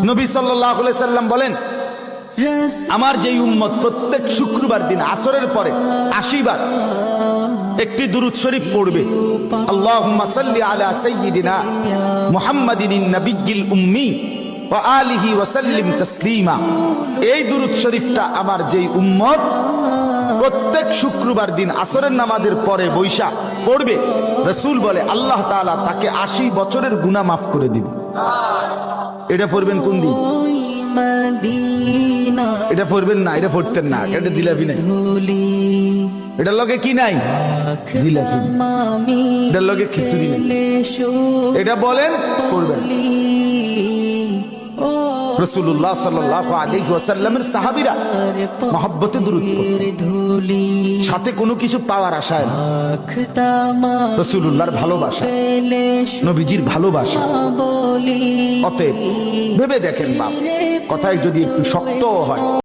নবী সাল্লাল্লাহু আলাইহি সাল্লাম বলেন, আমার যেই উম্মত প্রত্যেক শুক্রবার দিন আসরের পরে 80 বার একটি দুরূদ শরীফ পড়বে, আল্লাহুম্মা সাল্লি আলা সাইয়্যিদিনা মুহাম্মাদিন নাবিয়্যিল উম্মি ওয়া আলিহি ওয়া সাল্লিম তাসলিমা। এই দুরূদ শরীফটা আমার যেই উম্মত প্রত্যেক শুক্রবার দিন আসরের নামাজের পরে বৈশা পড়বে, রাসূল বলে আল্লাহ তাআলা তাকে 80 বছরের গুনাহ মাফ করে দিবে। এটা পড়বেন কোন দিন? এটা পড়বেন না, এটা পড়তেন না, এটা জিলাপি নাই, এটার লগে কি নাই? জিলাপি। এটার লগে খিচুড়ি নাই। এটা বলেন পড়বেন। রাসূলুল্লাহ সাল্লাল্লাহু আলাইহি ওয়াসাল্লামের সাহাবীরা মহব্বতে দুরূদ পড়তেন, সাথে কোনো কিছু পাওয়ার আশায় না। রাসূলুল্লাহর ভালোবাসা, নবীজির ভালোবাসা। অতএব ভেবে দেখেন বাপ, কথায় যদি একটু শক্ত হয়